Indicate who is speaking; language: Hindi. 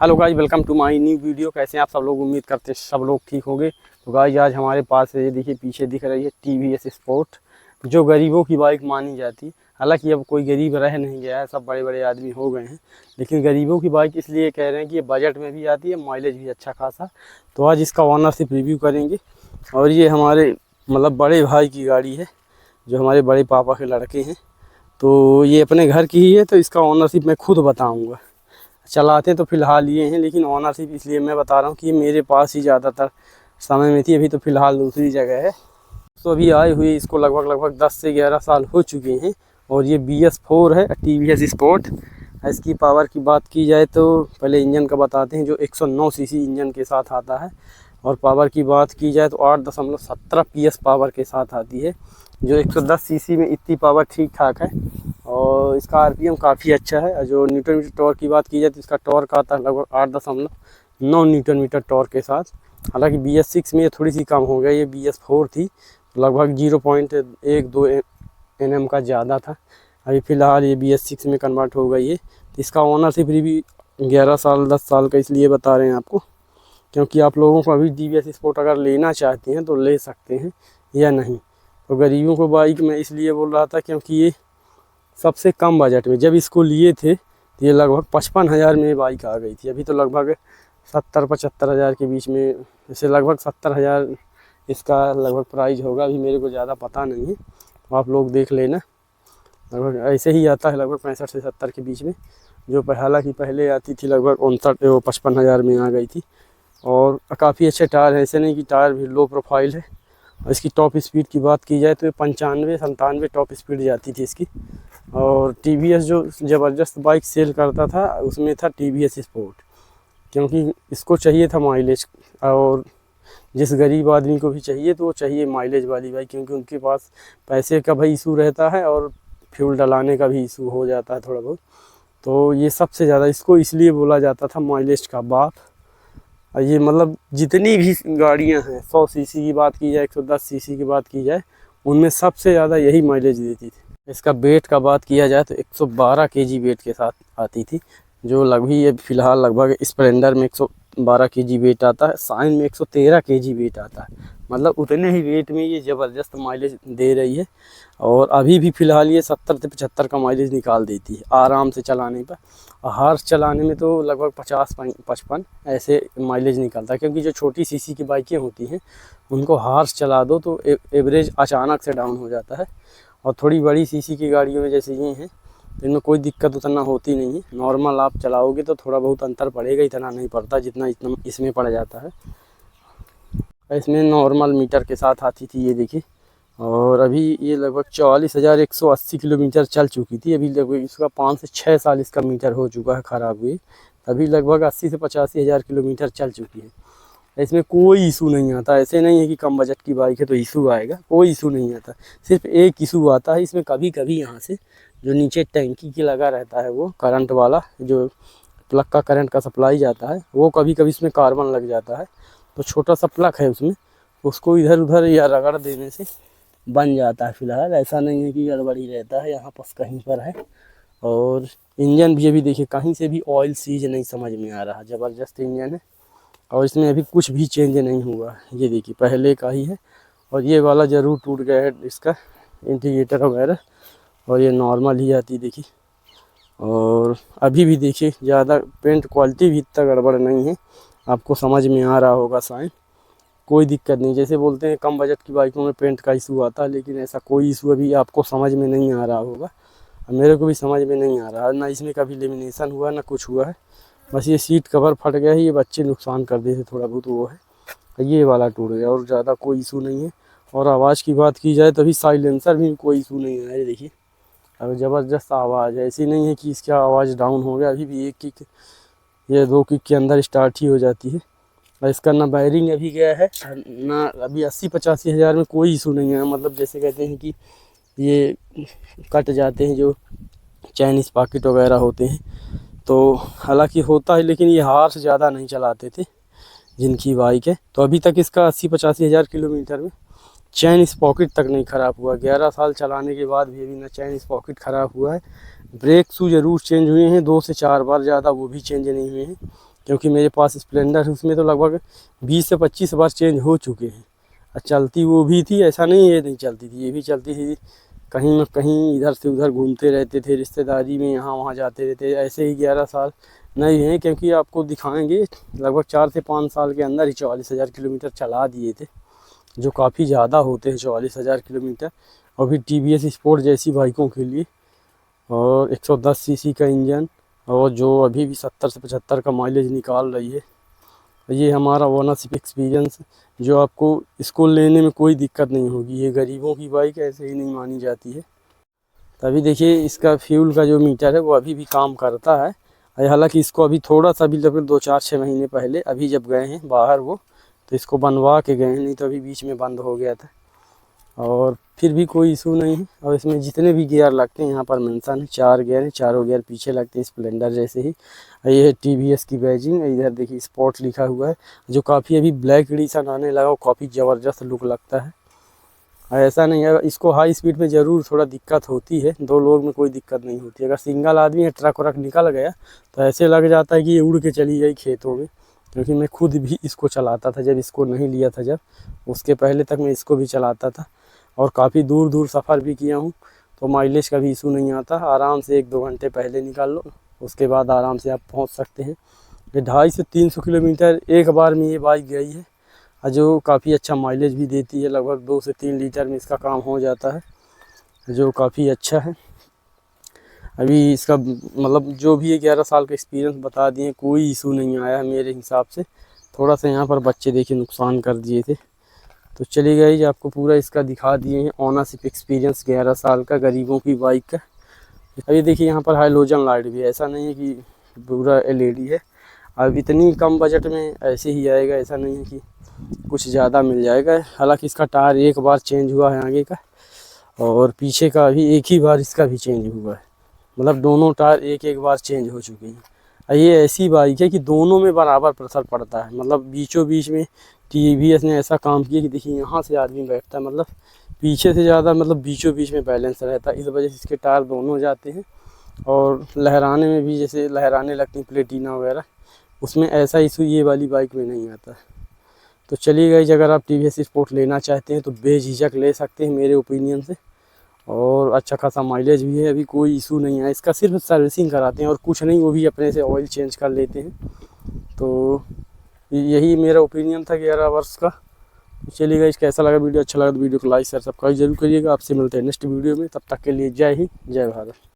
Speaker 1: Hello guys, welcome to my new video. कैसे हैं आप सब लोग? उम्मीद करते हैं सब लोग ठीक होंगे। तो गाइस आज हमारे पास ये देखिए पीछे दिख रही है TVS स्पोर्ट, जो गरीबों की बाइक मानी जाती। हालांकि अब कोई गरीब रह नहीं गया है, सब बड़े बड़े आदमी हो गए हैं, लेकिन गरीबों की बाइक इसलिए कह रहे हैं कि ये बजट में भी आती है, माइलेज भी अच्छा खासा। तो आज इसका ओनरशिप रिव्यू करेंगे। और ये हमारे मतलब बड़े भाई की गाड़ी है, जो हमारे बड़े पापा के लड़के हैं। तो ये अपने घर की ही है, तो इसका ओनरशिप मैं खुद बताऊँगा। चलाते तो फ़िलहाल ये हैं, लेकिन ओनरशिप इसलिए मैं बता रहा हूँ कि ये मेरे पास ही ज़्यादातर समय में थी। अभी तो फ़िलहाल दूसरी जगह है। तो अभी आए हुए इसको लगभग 10 से 11 साल हो चुके हैं। और ये BS4 है, TVS स्पोर्ट। इसकी पावर की बात की जाए तो पहले इंजन का बताते हैं, जो 109 सीसी इंजन के साथ आता है। और पावर की बात की जाए तो 8.17 PS पावर के साथ आती है, जो 110 सीसी में इतनी पावर ठीक ठाक है। और इसका RPM काफ़ी अच्छा है। जो न्यूटन मीटर टॉर्क की बात की जाए तो इसका टॉर्क आता है लगभग 8.9 न्यूटन मीटर टॉर्क के साथ। हालांकि BS6 में ये थोड़ी सी कम हो गया, ये BS4 थी, लगभग 0.12 Nm का ज़्यादा था। अभी फ़िलहाल ये BS6 में कन्वर्ट हो गई है। तो इसका ओनरशिप भी 11 साल 10 साल का इसलिए बता रहे हैं आपको, क्योंकि आप लोगों को अभी TVS स्पोर्ट अगर लेना चाहते हैं तो ले सकते हैं या नहीं। तो गरीबों को बाइक मैं इसलिए बोल रहा था क्योंकि ये सबसे कम बजट में, जब इसको लिए थे तो ये लगभग 55,000 में बाइक आ गई थी। अभी तो लगभग 70-75 हज़ार के बीच में, जैसे लगभग 70,000 इसका लगभग प्राइस होगा। अभी मेरे को ज़्यादा पता नहीं है, तो आप लोग देख लेना। लगभग ऐसे ही आता है, लगभग 65 से 70 के बीच में। जो हालांकि पहले आती थी लगभग 55,000 में आ गई थी। और काफ़ी अच्छे टायर हैं, ऐसे नहीं कि टायर भी लो प्रोफाइल है। और इसकी टॉप स्पीड की बात की जाए तो 95-97 टॉप स्पीड जाती थी इसकी। और TVS जो ज़बरदस्त बाइक सेल करता था उसमें था TVS स्पोर्ट, क्योंकि इसको चाहिए था माइलेज। और जिस गरीब आदमी को भी चाहिए तो वो चाहिए माइलेज वाली बाइक, क्योंकि उनके पास पैसे का भी इशू रहता है और फ्यूल डलाने का भी इशू हो जाता है थोड़ा बहुत। तो ये सबसे ज़्यादा इसको इसलिए बोला जाता था माइलेज का बाप। और ये मतलब जितनी भी गाड़ियां हैं, 100 सीसी की बात की जाए, 110 सीसी की बात की जाए, उनमें सबसे ज़्यादा यही माइलेज देती थी। इसका वेट का बात किया जाए तो 112 kg वेट के साथ आती थी, जो लगभग ये फ़िलहाल लगभग स्प्लेंडर में 112 kg वेट आता है, साइन में 113 kg वेट आता है। मतलब उतने ही वेट में ये ज़बरदस्त माइलेज दे रही है। और अभी भी फ़िलहाल ये 70 से 75 का माइलेज निकाल देती है आराम से चलाने पर। और हार्श चलाने में तो लगभग 50-55 ऐसे माइलेज निकलता है, क्योंकि जो छोटी सीसी की बाइकें होती हैं उनको हार्श चला दो तो एवरेज अचानक से डाउन हो जाता है। और थोड़ी बड़ी सीसी की गाड़ियों में जैसे ये हैं, तो इनमें कोई दिक्कत उतना होती नहीं है। नॉर्मल आप चलाओगे तो थोड़ा बहुत अंतर पड़ेगा, इतना नहीं पड़ता जितना इसमें पड़ जाता है। इसमें नॉर्मल मीटर के साथ आती थी, ये देखिए। और अभी ये लगभग 44,180 किलोमीटर चल चुकी थी। अभी लगभग इसका 5 से 6 साल इसका मीटर हो चुका है ख़राब हुए। अभी लगभग 80 से 85 हज़ार किलोमीटर चल चुकी है। इसमें कोई इशू नहीं आता। ऐसे नहीं है कि कम बजट की बाइक है तो इशू आएगा, कोई इशू नहीं आता। सिर्फ एक इशू आता है इसमें, कभी कभी यहाँ से जो नीचे टैंकी की लगा रहता है, वो करंट वाला जो प्लग का करंट का सप्लाई जाता है, वो कभी कभी इसमें कार्बन लग जाता है। तो छोटा सा प्लग है उसमें, उसको इधर उधर या रगड़ देने से बन जाता है। फ़िलहाल ऐसा नहीं है कि गड़बड़ी रहता है, यहाँ पास कहीं पर है। और इंजन भी अभी देखिए कहीं से भी ऑयल सीज नहीं समझ में आ रहा, ज़बरदस्त इंजन है। और इसमें अभी कुछ भी चेंज नहीं हुआ, ये देखिए पहले का ही है। और ये वाला ज़रूर टूट गया है इसका इंडिकेटर वगैरह, और ये नॉर्मल ही आती देखिए। और अभी भी देखिए ज़्यादा पेंट क्वालिटी भी इतना गड़बड़ नहीं है, आपको समझ में आ रहा होगा शायद। कोई दिक्कत नहीं, जैसे बोलते हैं कम बजट की बाइकों में पेंट का इशू आता है, लेकिन ऐसा कोई इशू अभी आपको समझ में नहीं आ रहा होगा। मेरे को भी समझ में नहीं आ रहा, ना इसमें कभी लेमिनेशन हुआ ना कुछ हुआ है। बस ये सीट कवर फट गया है, ये बच्चे नुकसान कर देते थोड़ा बहुत वो है। ये वाला टूट गया, और ज़्यादा कोई इशू नहीं है। और आवाज़ की बात की जाए तो अभी साइलेंसर भी कोई इशू नहीं है, ये देखिए। अब ज़बरदस्त आवाज़ है, ऐसी नहीं है कि इसका आवाज़ डाउन हो गया। अभी भी एक किक या 2 किक के अंदर स्टार्ट ही हो जाती है। और इसका ना वायरिंग अभी गया है ना, अभी 80-85 हज़ार में कोई इशू नहीं है। मतलब जैसे कहते हैं कि ये कट जाते हैं जो चाइनीज़ पॉकेट वगैरह होते हैं, तो हालांकि होता है, लेकिन ये हार्श ज़्यादा नहीं चलाते थे जिनकी बाइक है। तो अभी तक इसका 80-85 हज़ार किलोमीटर में चाइनीज़ पॉकेट तक नहीं ख़राब हुआ। 11 साल चलाने के बाद भी अभी ना चाइनीज़ पॉकेट ख़राब हुआ है, ब्रेक शू ज़रूर चेंज हुए हैं 2 से 4 बार, ज़्यादा वो भी चेंज नहीं हुए हैं, क्योंकि मेरे पास स्प्लेंडर है उसमें तो लगभग 20 से 25 बार चेंज हो चुके हैं। और चलती वो भी थी, ऐसा नहीं ये नहीं चलती थी, ये भी चलती थी। कहीं न कहीं इधर से उधर घूमते रहते थे, रिश्तेदारी में यहाँ वहाँ जाते रहते। ऐसे ही 11 साल नहीं हैं, क्योंकि आपको दिखाएंगे लगभग 4 से 5 साल के अंदर ही 44,000 किलोमीटर चला दिए थे, जो काफ़ी ज़्यादा होते हैं 44,000 किलोमीटर। और भी TVS स्पोर्ट जैसी बाइकों के लिए, और 110 सीसी का इंजन, और जो अभी भी 70 से 75 का माइलेज निकाल रही है। ये हमारा ओनरशिप एक्सपीरियंस, जो आपको इसको लेने में कोई दिक्कत नहीं होगी। ये गरीबों की बाइक ऐसे ही नहीं मानी जाती है। तभी देखिए इसका फ्यूल का जो मीटर है वो अभी भी काम करता है। हालांकि इसको अभी थोड़ा सा भी लगभग 2-4-6 महीने पहले अभी जब गए हैं बाहर वो, तो इसको बनवा के गए हैं, नहीं तो अभी बीच में बंद हो गया था। और फिर भी कोई इशू नहीं है। और इसमें जितने भी गियर लगते हैं यहाँ पर मेंशन है, 4 गियर हैं, चारों गियर पीछे लगते हैं स्प्लेंडर जैसे ही। ये है TVS की बैजिंग, इधर देखिए स्पोर्ट लिखा हुआ है, जो काफ़ी अभी ब्लैक एडिशन आने लगा, वो काफ़ी ज़बरदस्त लुक लगता है। ऐसा नहीं है, इसको हाई स्पीड में ज़रूर थोड़ा दिक्कत होती है, 2 लोग में कोई दिक्कत नहीं होती। अगर सिंगल आदमी है, ट्रक व्रक निकल गया तो ऐसे लग जाता है कि ये उड़ के चली गई खेतों में। क्योंकि मैं खुद भी इसको चलाता था, जब इसको नहीं लिया था, जब उसके पहले तक मैं इसको भी चलाता था, और काफ़ी दूर दूर सफ़र भी किया हूँ। तो माइलेज का भी इशू नहीं आता, आराम से 1-2 घंटे पहले निकाल लो, उसके बाद आराम से आप पहुँच सकते हैं। ये 250 से 300 किलोमीटर एक बार में ये बाइक गई है, और जो काफ़ी अच्छा माइलेज भी देती है, लगभग 2 से 3 लीटर में इसका काम हो जाता है, जो काफ़ी अच्छा है। अभी इसका मतलब जो भी 11 साल का एक्सपीरियंस बता दिए, कोई इशू नहीं आया है मेरे हिसाब से। थोड़ा सा यहाँ पर बच्चे देखिए नुकसान कर दिए थे। तो चलिए गाइस, आपको पूरा इसका दिखा दिए हैं ओनरशिप एक्सपीरियंस 11 साल का गरीबों की बाइक का। अभी देखिए यहाँ पर हाइलोजन लाइट भी है, ऐसा नहीं है कि पूरा LED है। अब इतनी कम बजट में ऐसे ही आएगा, ऐसा नहीं है कि कुछ ज़्यादा मिल जाएगा। हालांकि इसका टायर एक बार चेंज हुआ है आगे का, और पीछे का भी एक ही बार इसका भी चेंज हुआ है, मतलब दोनों टायर एक बार चेंज हो चुके हैं। ये ऐसी बाइक है कि दोनों में बराबर प्रेशर पड़ता है, मतलब बीचों बीच में TVS ने ऐसा काम किया कि देखिए यहाँ से आदमी बैठता है, मतलब पीछे से ज़्यादा, मतलब बीचों बीच में बैलेंस रहता है। इस वजह से इसके टायर दोनों जाते हैं, और लहराने में भी जैसे लहराने लगती हैं प्लेटिना वगैरह, उसमें ऐसा इशू ये वाली बाइक में नहीं आता। तो चलिए गाइस, अगर आप TVS स्पोर्ट लेना चाहते हैं तो बेझिझक ले सकते हैं मेरे ओपिनियन से, और अच्छा खासा माइलेज भी है, अभी कोई इशू नहीं है। इसका सिर्फ सर्विसिंग कराते हैं और कुछ नहीं, वो भी अपने से ऑयल चेंज कर लेते हैं। तो यही मेरा ओपिनियन था 11 वर्ष का। चलिए गाइस, कैसा लगा वीडियो, अच्छा लगा तो वीडियो को लाइक शेयर सब्सक्राइब जरूर करिएगा। आपसे मिलते हैं नेक्स्ट वीडियो में, तब तक के लिए जय हिंद, जय भारत।